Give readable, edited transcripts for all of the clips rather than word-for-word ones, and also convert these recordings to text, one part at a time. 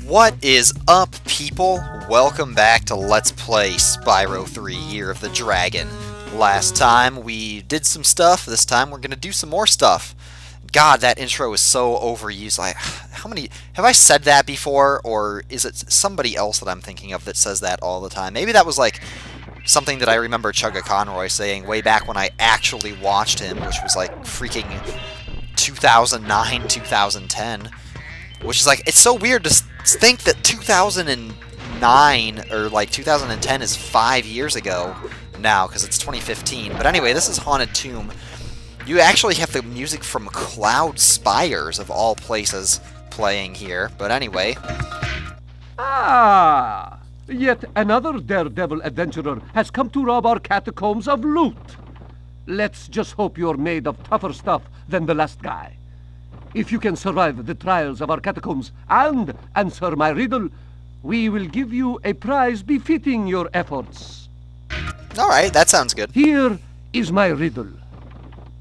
What is up, people? Welcome back to Let's Play Spyro 3 Year of the Dragon. Last time we did some stuff, this time we're gonna do some more stuff. God, that intro is so overused. Like, how many... Have I said that before, or is it somebody else that I'm thinking of that says that all the time? Maybe that was like something that I remember Chugga Conroy saying way back when I actually watched him, which was like freaking 2009, 2010. Which is like, it's so weird to think that 2009 or like 2010 is 5 years ago now, because it's 2015. But anyway, this is Haunted Tomb. You actually have the music from Cloud Spires, of all places, playing here. But anyway. Ah! Yet another daredevil adventurer has come to rob our catacombs of loot. Let's just hope you're made of tougher stuff than the last guy. If you can survive the trials of our catacombs and answer my riddle, we will give you a prize befitting your efforts. Alright, that sounds good. Here is my riddle.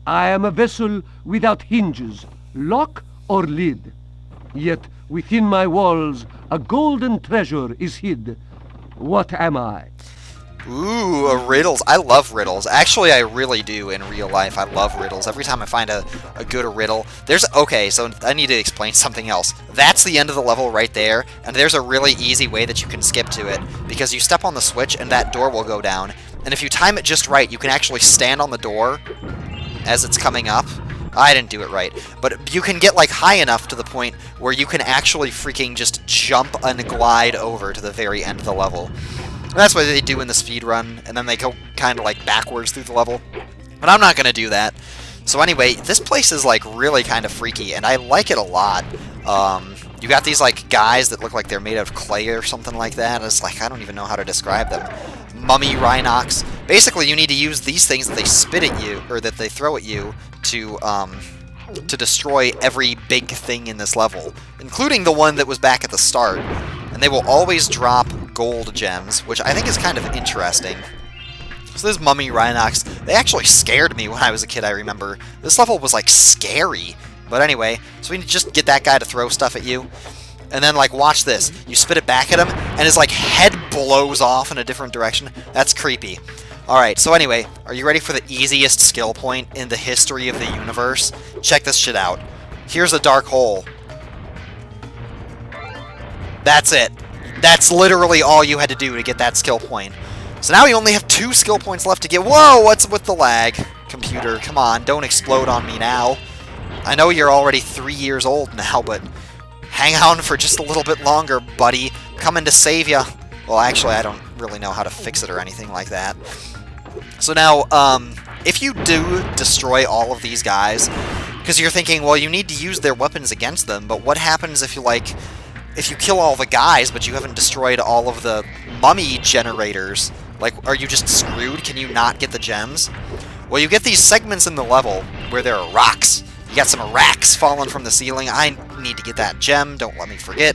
I am a vessel without hinges, lock or lid. Yet within my walls a golden treasure is hid. What am I? Ooh, a riddles. I love riddles. Actually, I really do in real life. I love riddles. Every time I find a good riddle. Okay, so I need to explain something else. That's the end of the level right there, and there's a really easy way that you can skip to it, because you step on the switch and that door will go down. And if you time it just right, you can actually stand on the door as it's coming up. I didn't do it right, but you can get like high enough to the point where you can actually freaking just jump and glide over to the very end of the level. And that's what they do in the speed run, and then they go kind of like backwards through the level. But I'm not going to do that. So anyway, this place is like really kind of freaky, and I like it a lot. You got these like guys that look like they're made of clay or something like that. It's like, I don't even know how to describe them. Mummy Rhinox. Basically, you need to use these things that they spit at you, or that they throw at you, to destroy every big thing in this level, including the one that was back at the start. And they will always drop gold gems, which I think is kind of interesting. So this Mummy Rhinox, they actually scared me when I was a kid, I remember. This level was like scary. But anyway, so we need to just get that guy to throw stuff at you. And then, like, watch this. You spit it back at him, and his, like, head blows off in a different direction. That's creepy. Alright, so anyway, are you ready for the easiest skill point in the history of the universe? Check this shit out. Here's a dark hole. That's it. That's literally all you had to do to get that skill point. So now you only have 2 skill points left to get. Whoa, what's with the lag? Computer, come on, don't explode on me now. I know you're already 3 years old now, but hang on for just a little bit longer, buddy. Coming to save ya. Well, actually, I don't really know how to fix it or anything like that. So now, if you do destroy all of these guys, because you're thinking, well, you need to use their weapons against them, but what happens if you, like, if you kill all the guys, but you haven't destroyed all of the mummy generators? Like, are you just screwed? Can you not get the gems? Well, you get these segments in the level where there are rocks. You got some racks falling from the ceiling. I need to get that gem, don't let me forget.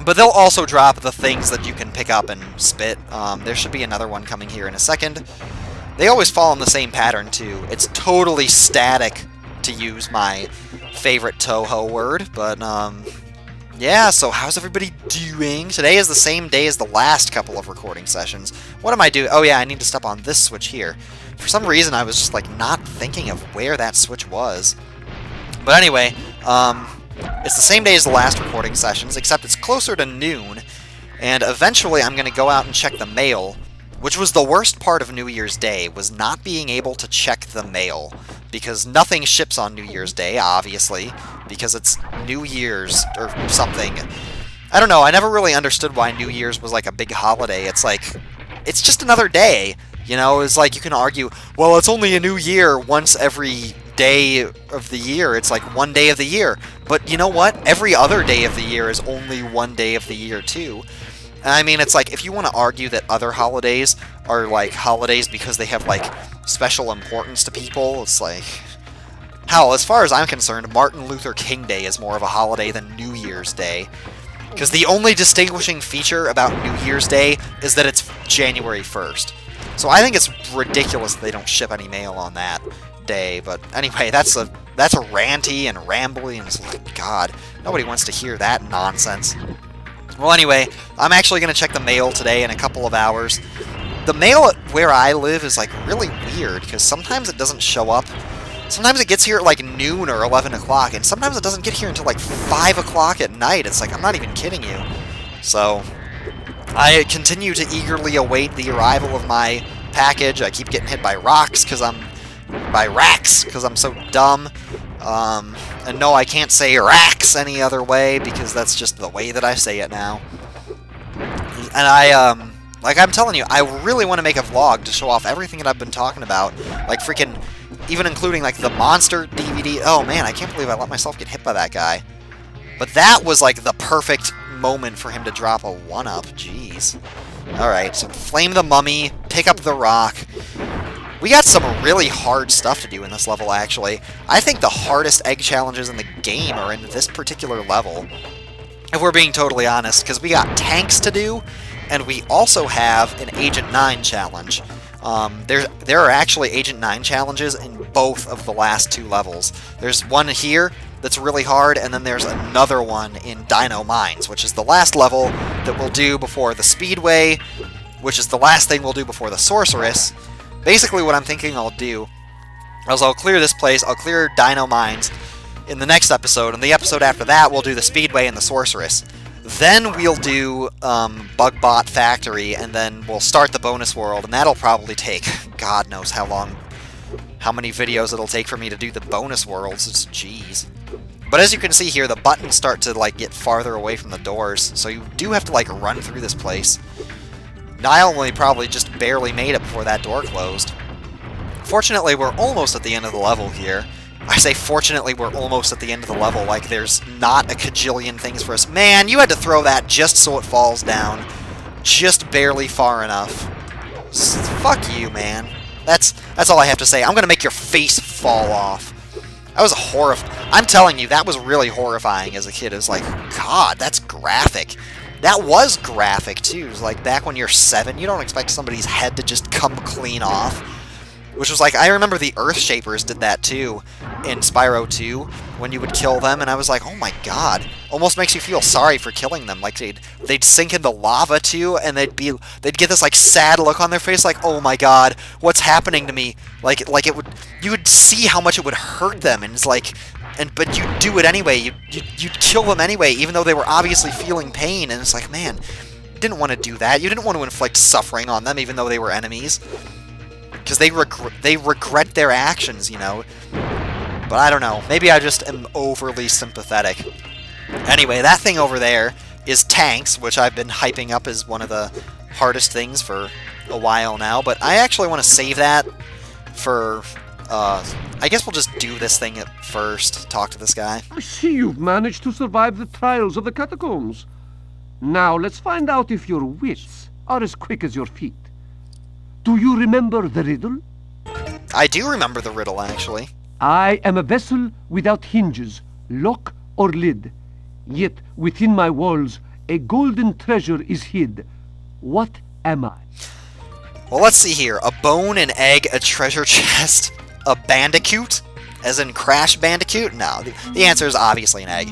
But they'll also drop the things that you can pick up and spit. There should be another one coming here in a second. They always fall in the same pattern, too. It's totally static, to use my favorite Toho word, but, yeah, so how's everybody doing? Today is the same day as the last couple of recording sessions. What am I doing? Oh yeah, I need to step on this switch here. For some reason, I was just, like, not thinking of where that switch was. But anyway, it's the same day as the last recording sessions, except it's closer to noon, and eventually I'm going to go out and check the mail, which was the worst part of New Year's Day, was not being able to check the mail, because nothing ships on New Year's Day, obviously, because it's New Year's or something. I don't know, I never really understood why New Year's was like a big holiday. It's like, it's just another day, you know? It's like you can argue, well, it's only a new year once every day of the year. It's like one day of the year. But you know what? Every other day of the year is only one day of the year, too. I mean, it's like, if you want to argue that other holidays are, like, holidays because they have, like, special importance to people, it's like... Hell, as far as I'm concerned, Martin Luther King Day is more of a holiday than New Year's Day. Because the only distinguishing feature about New Year's Day is that it's January 1st. So I think it's ridiculous that they don't ship any mail on that day. But anyway, that's a ranty and rambly, and it's like, God, nobody wants to hear that nonsense. Well, anyway, I'm actually going to check the mail today in a couple of hours. The mail at where I live is, like, really weird, because sometimes it doesn't show up. Sometimes it gets here at, like, noon or 11 o'clock, and sometimes it doesn't get here until, like, 5 o'clock at night. It's like, I'm not even kidding you. So, I continue to eagerly await the arrival of my package. I keep getting hit by racks, because I'm so dumb. And no, I can't say racks any other way, because that's just the way that I say it now. And like I'm telling you, I really want to make a vlog to show off everything that I've been talking about. Like freaking, even including like the monster DVD. Oh man, I can't believe I let myself get hit by that guy. But that was like the perfect moment for him to drop a 1-up. Jeez. Alright, so flame the mummy, pick up the rock. We got some really hard stuff to do in this level, actually. I think the hardest egg challenges in the game are in this particular level. If we're being totally honest, because we got tanks to do, and we also have an Agent 9 challenge. There are actually Agent 9 challenges in both of the last 2 levels. There's one here that's really hard, and then there's another one in Dino Mines, which is the last level that we'll do before the Speedway, which is the last thing we'll do before the Sorceress. Basically what I'm thinking I'll do is I'll clear this place, I'll clear Dino Mines in the next episode, and the episode after that we'll do the Speedway and the Sorceress. Then we'll do Bugbot Factory, and then we'll start the bonus world, and that'll probably take God knows how long, how many videos it'll take for me to do the bonus worlds. It's jeez. But as you can see here, the buttons start to like get farther away from the doors, so you do have to like run through this place. I only probably just barely made it before that door closed. Fortunately, we're almost at the end of the level here. I say fortunately we're almost at the end of the level, like there's not a cajillion things for us. Man, you had to throw that just so it falls down. Just barely far enough. Fuck you, man. That's all I have to say. I'm gonna make your face fall off. That was I'm telling you, that was really horrifying as a kid. It was like, God, that's graphic. That was graphic, too. It was like, back when you're 7, you don't expect somebody's head to just come clean off. Which was like, I remember the Earthshapers did that, too, in Spyro 2, when you would kill them, and I was like, oh my god. Almost makes you feel sorry for killing them. Like, they'd sink in the lava, too, and they'd get this, like, sad look on their face, like, oh my god, what's happening to me? Like you would see how much it would hurt them, and it's like... But you'd do it anyway. You'd kill them anyway, even though they were obviously feeling pain. And it's like, man, you didn't want to do that. You didn't want to inflict suffering on them, even though they were enemies, because they regret their actions, you know. But I don't know. Maybe I just am overly sympathetic. Anyway, that thing over there is tanks, which I've been hyping up as one of the hardest things for a while now. But I actually want to save that for. I guess we'll just do this thing at first, talk to this guy. I see you've managed to survive the trials of the catacombs. Now, let's find out if your wits are as quick as your feet. Do you remember the riddle? I do remember the riddle, actually. I am a vessel without hinges, lock or lid. Yet within my walls a golden treasure is hid. What am I? Well, let's see here. A bone, an egg, a treasure chest... A bandicoot? As in Crash Bandicoot? No, the answer is obviously an egg.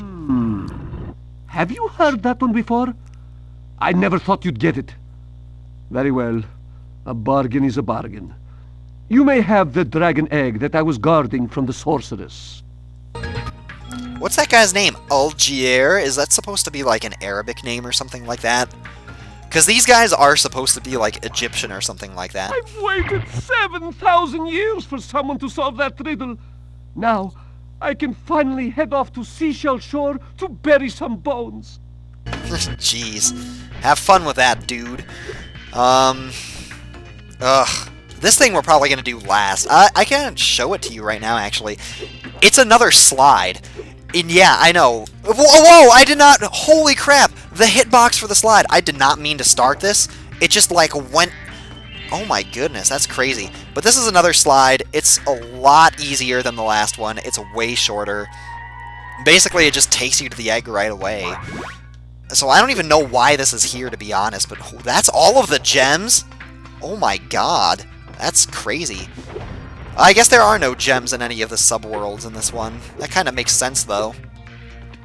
Have you heard that one before? I never thought you'd get it. Very well. A bargain is a bargain. You may have the dragon egg that I was guarding from the sorceress. What's that guy's name? Algier? Is that supposed to be like an Arabic name or something like that? Because these guys are supposed to be, like, Egyptian or something like that. I've waited 7,000 years for someone to solve that riddle. Now, I can finally head off to Seashell Shore to bury some bones. Jeez. Have fun with that, dude. This thing we're probably going to do last. I can't show it to you right now, actually. It's another slide. And yeah, I know. Whoa, I did not... Holy crap! The hitbox for the slide. I did not mean to start this. It just, like, went... Oh my goodness, that's crazy. But this is another slide. It's a lot easier than the last one. It's way shorter. Basically, it just takes you to the egg right away. So I don't even know why this is here, to be honest. But that's all of the gems? Oh my god. That's crazy. I guess there are no gems in any of the subworlds in this one. That kind of makes sense, though.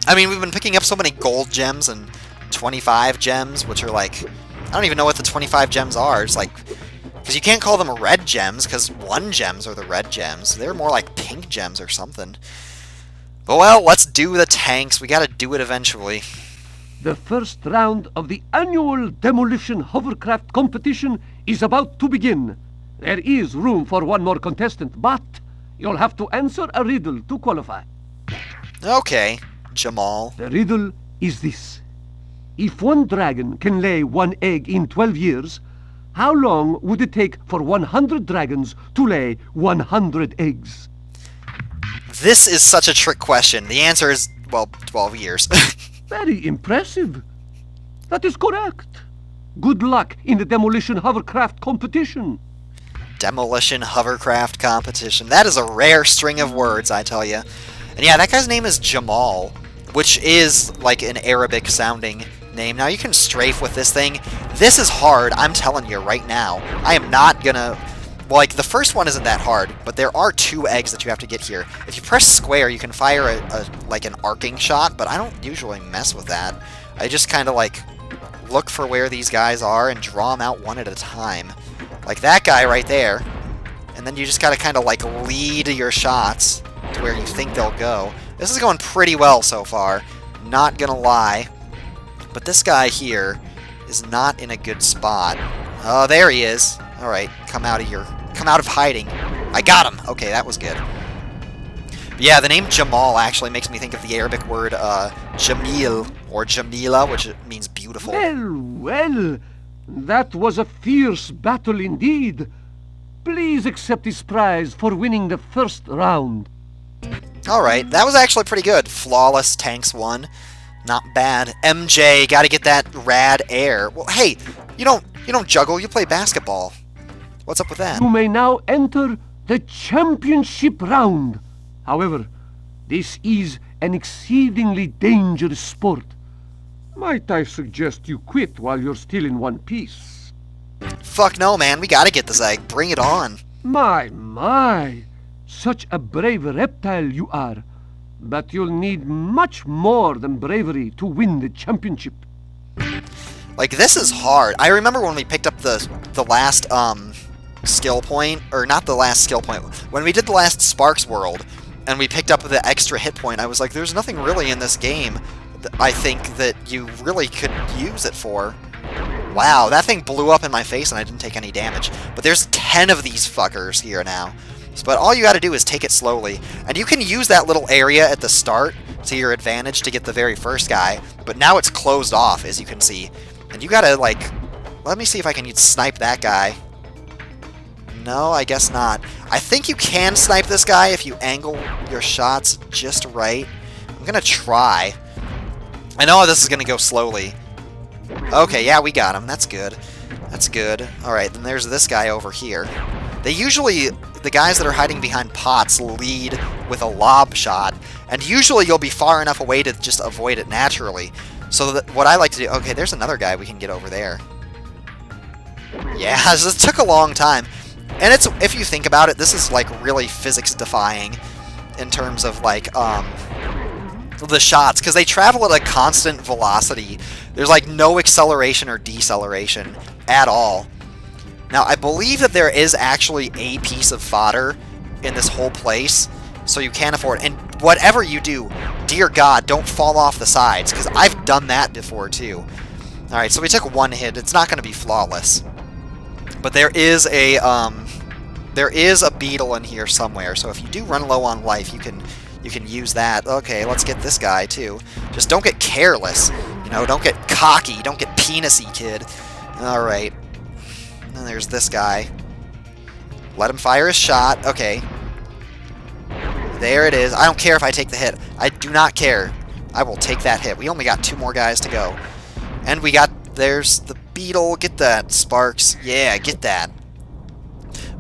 I mean, we've been picking up so many gold gems and 25 gems, which are like... I don't even know what the 25 gems are. It's like... Because you can't call them red gems, because 1 gems are the red gems. They're more like pink gems or something. But well, let's do the tanks. We gotta do it eventually. The first round of the annual Demolition hovercraft competition is about to begin. There is room for 1 more contestant, but you'll have to answer a riddle to qualify. Okay, Jamal. The riddle is this. If 1 dragon can lay 1 egg in 12 years, how long would it take for 100 dragons to lay 100 eggs? This is such a trick question. The answer is, well, 12 years. Very impressive. That is correct. Good luck in the Demolition hovercraft competition. Demolition hovercraft competition. That is a rare string of words, I tell you. And yeah, that guy's name is Jamal, which is like an Arabic sounding name. Now you can strafe with this thing. This is hard, I'm telling you right now. I am not gonna... Well, like, the first one isn't that hard, but there are 2 eggs that you have to get here. If you press square, you can fire like an arcing shot, but I don't usually mess with that. I just kind of, like, look for where these guys are and draw them out 1 at a time. Like that guy right there. And then you just gotta kind of, like, lead your shots to where you think they'll go. This is going pretty well so far, not gonna lie. But this guy here is not in a good spot. Oh, there he is. Alright, come out of hiding. I got him! Okay, that was good. But yeah, the name Jamal actually makes me think of the Arabic word, Jamil, or Jamila, which means beautiful. Well, that was a fierce battle indeed. Please accept this prize for winning the first round. Alright, that was actually pretty good. Flawless tanks won. Not bad. MJ, gotta get that rad air. Well, hey, you don't juggle, you play basketball. What's up with that? You may now enter the championship round. However, this is an exceedingly dangerous sport. Might I suggest you quit while you're still in one piece? Fuck no, man. We gotta get this egg. Bring it on. My. Such a brave reptile you are. But you'll need much more than bravery to win the championship. Like, this is hard. I remember when we picked up the last, skill point, or not the last skill point, when we did the last Sparks World, and we picked up the extra hit point, I was like, there's nothing really in this game that I think that you really could use it for. Wow, that thing blew up in my face and I didn't take any damage. But there's 10 of these fuckers here now. But all you gotta do is take it slowly. And you can use that little area at the start to your advantage to get the very first guy, but now it's closed off, as you can see. And you gotta, like... Let me see if I can snipe that guy. No, I guess not. I think you can snipe this guy if you angle your shots just right. I'm gonna try. I know this is gonna go slowly. Okay, yeah, we got him. That's good. That's good. Alright, then there's this guy over here. They usually... The guys that are hiding behind pots lead with a lob shot, and usually you'll be far enough away to just avoid it naturally. So that what I like to do... Okay, there's another guy we can get over there. Yeah, this took a long time. And it's, if you think about it, this is like really physics-defying in terms of like the shots, because they travel at a constant velocity. There's like no acceleration or deceleration at all. Now, I believe that there is actually a piece of fodder in this whole place, so you can afford it. And whatever you do, dear God, don't fall off the sides, because I've done that before, too. Alright, so we took 1 hit. It's not going to be flawless. But there is a beetle in here somewhere, so if you do run low on life, you can use that. Okay, let's get this guy, too. Just don't get careless. You know, don't get cocky. Don't get penisy, kid. Alright. And there's this guy. Let him fire his shot. Okay. There it is. I don't care if I take the hit. I do not care. I will take that hit. We only got 2 more guys to go. And we got... There's the beetle. Get that, Sparks. Yeah, get that.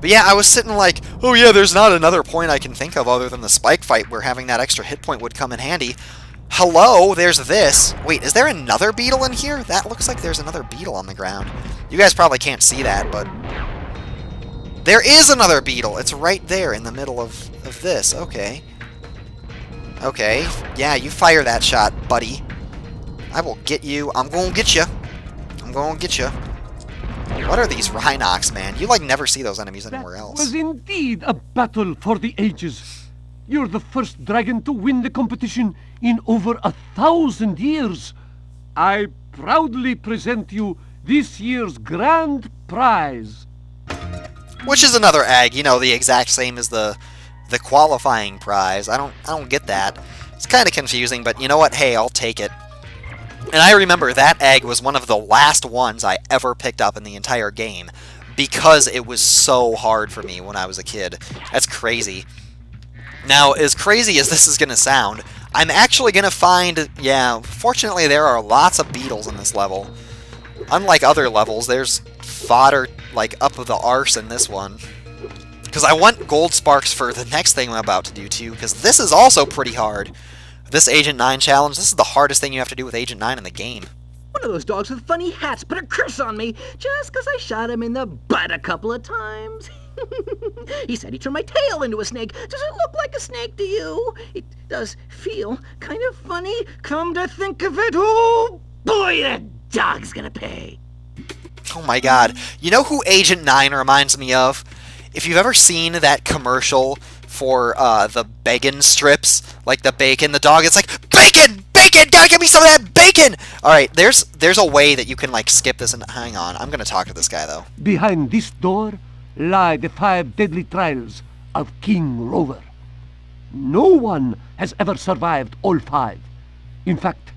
But yeah, I was sitting like, oh yeah, there's not another point I can think of other than the spike fight where having that extra hit point would come in handy. Hello, there's this. Wait, is there another beetle in here? That looks like there's another beetle on the ground. You guys probably can't see that, but... There is another beetle! It's right there in the middle of this. Okay. Okay. Yeah, you fire that shot, buddy. I will get you. I'm gonna get you. I'm gonna get you. What are these Rhinox, man? You, like, never see those enemies anywhere else. That was indeed a battle for the ages. You're the first dragon to win the competition in over 1,000 years. I proudly present you this year's grand prize. Which is another egg, you know, the exact same as the qualifying prize. I don't get that. It's kind of confusing, but you know what? Hey, I'll take it. And I remember that egg was one of the last ones I ever picked up in the entire game because it was so hard for me when I was a kid. That's crazy. Now, as crazy as this is going to sound, I'm actually going to find, yeah, fortunately there are lots of beetles in this level. Unlike other levels, there's fodder, like, up the arse in this one. Because I want gold sparks for the next thing I'm about to do, too, because this is also pretty hard. This Agent 9 challenge, this is the hardest thing you have to do with Agent 9 in the game. One of those dogs with funny hats put a curse on me just because I shot him in the butt a couple of times. He said he turned my tail into a snake. Does it look like a snake to you? It does feel kind of funny. Come to think of it, oh boy, that dog's gonna pay. Oh my god. You know who Agent 9 reminds me of? If you've ever seen that commercial for the bacon strips, like the bacon, the dog is like, bacon! Bacon! Gotta give me some of that bacon! Alright, there's a way that you can, like, skip this and hang on. I'm gonna talk to this guy, though. Behind this door lie the 5 deadly trials of King Rover. No one has ever survived all 5. In fact,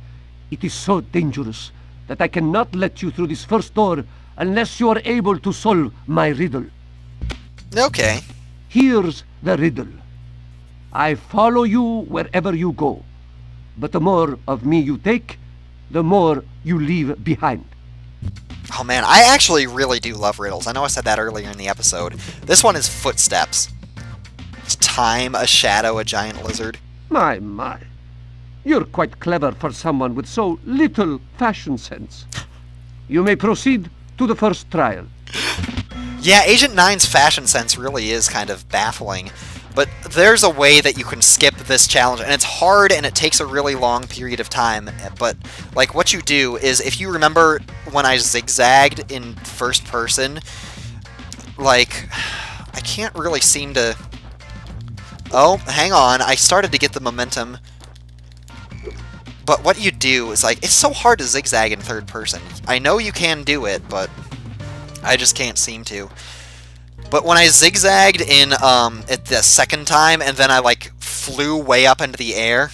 it is so dangerous that I cannot let you through this first door unless you are able to solve my riddle. Okay. Here's the riddle. I follow you wherever you go, but the more of me you take, the more you leave behind. Oh man, I actually really do love riddles. I know I said that earlier in the episode. This one is footsteps. It's time, a shadow, a giant lizard. My. You're quite clever for someone with so little fashion sense. You may proceed to the first trial. Yeah, Agent 9's fashion sense really is kind of baffling. But there's a way that you can skip this challenge, and it's hard and it takes a really long period of time. But, like, what you do is, if you remember when I zigzagged in first person, like, I can't really seem to... Oh, hang on, I started to get the momentum. But what you do is, like, it's so hard to zigzag in third person. I know you can do it, but I just can't seem to. But when I zigzagged in at the second time, and then I, like, flew way up into the air,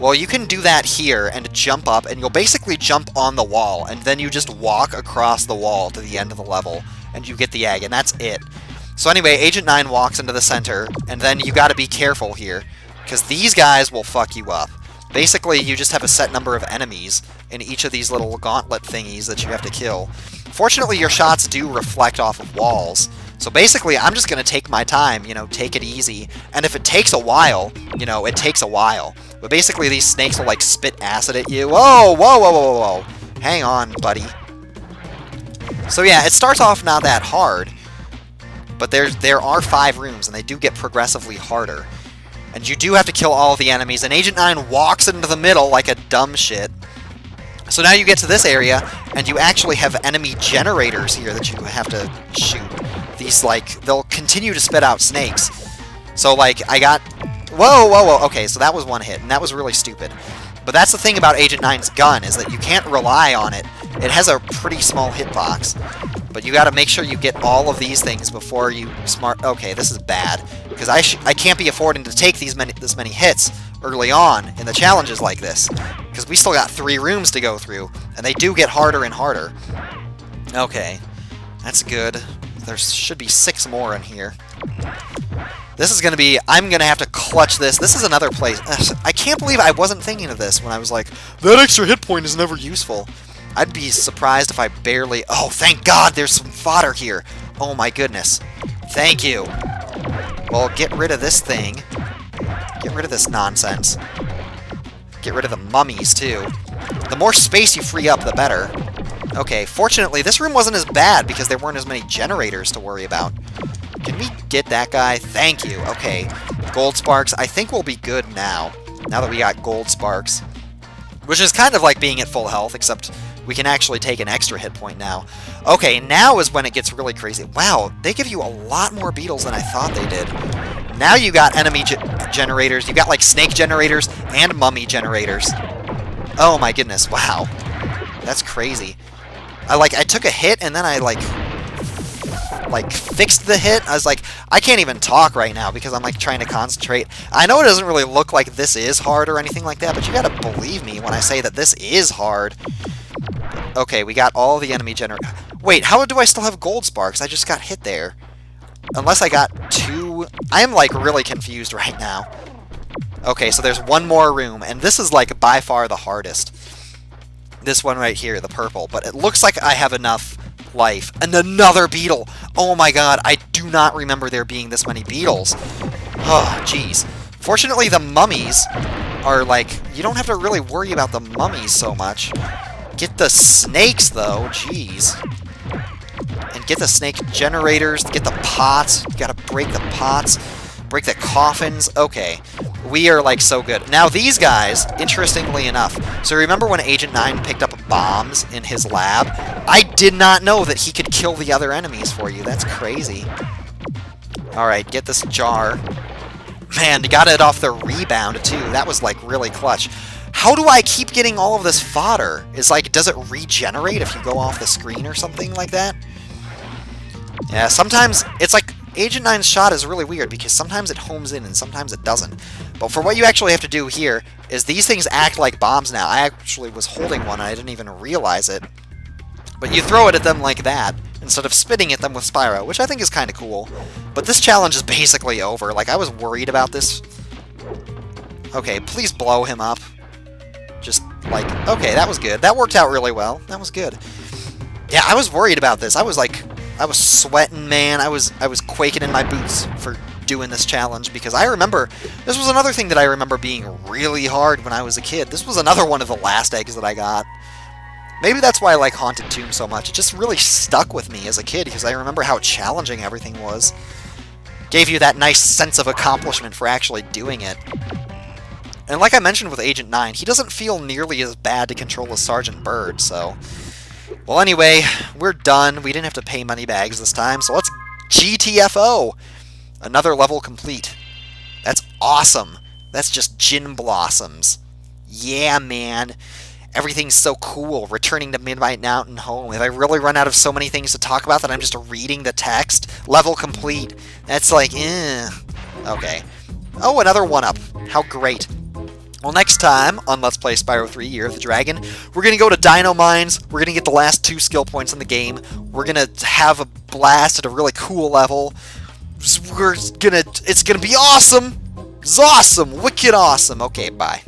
well, you can do that here and jump up, and you'll basically jump on the wall, and then you just walk across the wall to the end of the level, and you get the egg, and that's it. So anyway, Agent 9 walks into the center, and then you gotta be careful here, because these guys will fuck you up. Basically, you just have a set number of enemies in each of these little gauntlet thingies that you have to kill. Fortunately, your shots do reflect off of walls. So basically, I'm just going to take my time, you know, take it easy. And if it takes a while, you know, it takes a while. But basically, these snakes will, like, spit acid at you. Whoa, whoa, whoa, whoa, whoa. Hang on, buddy. So yeah, it starts off not that hard. But there are 5 rooms, and they do get progressively harder. And you do have to kill all of the enemies, and Agent 9 walks into the middle like a dumb shit. So now you get to this area, and you actually have enemy generators here that you have to shoot. These, like, they'll continue to spit out snakes. So, like, I got... Whoa, whoa, whoa. Okay, so that was one hit, and that was really stupid. But that's the thing about Agent 9's gun, is that you can't rely on it. It has a pretty small hitbox. But you gotta make sure you get all of these things before you smart... Okay, this is bad. Because I can't be affording to take this many hits early on in the challenges like this. Because we still got 3 rooms to go through, and they do get harder and harder. Okay, that's good. There should be 6 more in here. This is going to be... I'm going to have to clutch this. This is another place. I can't believe I wasn't thinking of this when I was like, that extra hit point is never useful. I'd be surprised if I barely... Oh, thank God there's some fodder here. Oh my goodness. Thank you. Well, get rid of this thing. Get rid of this nonsense. Get rid of the mummies, too. The more space you free up, the better. Okay, fortunately, this room wasn't as bad because there weren't as many generators to worry about. Can we get that guy? Thank you. Okay, gold sparks. I think we'll be good now. Now that we got gold sparks. which is kind of like being at full health, except we can actually take an extra hit point now. Okay, now is when it gets really crazy. Wow, they give you a lot more beetles than I thought they did. Now you got enemy generators, you got like snake generators and mummy generators. Oh my goodness, wow. That's crazy. I took a hit and then I like fixed the hit. I was like, I can't even talk right now because I'm like trying to concentrate. I know it doesn't really look like this is hard or anything like that, but you gotta believe me when I say that this is hard. Okay, we got all the enemy Wait, how do I still have gold sparks? I just got hit there. Unless I got 2... I am like really confused right now. Okay, so there's one more room, and this is like by far the hardest. This one right here, the purple, but it looks like I have enough life. And another beetle! Oh my god, I do not remember there being this many beetles. Oh, jeez. Fortunately, the mummies are like... You don't have to really worry about the mummies so much. Get the snakes, though. Jeez. And get the snake generators. Get the pots. You gotta break the pots. Break the coffins. Okay. We are, like, so good. Now, these guys, interestingly enough... So remember when Agent 9 picked up bombs in his lab? I did not know that he could kill the other enemies for you. That's crazy. Alright, get this jar. Man, you got it off the rebound, too. That was, like, really clutch. How do I keep getting all of this fodder? Does it regenerate if you go off the screen or something like that? Yeah, sometimes it's like Agent 9's shot is really weird because sometimes it homes in and sometimes it doesn't. But for what you actually have to do here is these things act like bombs now. I actually was holding one and I didn't even realize it. But you throw it at them like that instead of spitting at them with Spyro, which I think is kind of cool. But this challenge is basically over. Like, I was worried about this. Okay, please blow him up. Just, like, okay, that was good. That worked out really well. That was good. Yeah, I was worried about this. I was sweating, man. I was quaking in my boots for doing this challenge because I remember, this was another thing that I remember being really hard when I was a kid. This was another one of the last eggs that I got. Maybe that's why I like Haunted Tomb so much. It just really stuck with me as a kid because I remember how challenging everything was. Gave you that nice sense of accomplishment for actually doing it. And like I mentioned with Agent 9, he doesn't feel nearly as bad to control as Sergeant Bird, so... Well, anyway, we're done. We didn't have to pay money bags this time, so let's GTFO! Another level complete. That's awesome. That's just gin blossoms. Yeah, man. Everything's so cool. Returning to Midnight Mountain home. If I really run out of so many things to talk about that I'm just reading the text, level complete. That's like, eh. Okay. Oh, another 1-up. How great. Well, next time on Let's Play Spyro 3 Year of the Dragon, we're going to go to Dino Mines, we're going to get the last 2 skill points in the game, we're going to have a blast at a really cool level, it's going to be awesome! It's awesome! Wicked awesome! Okay, bye.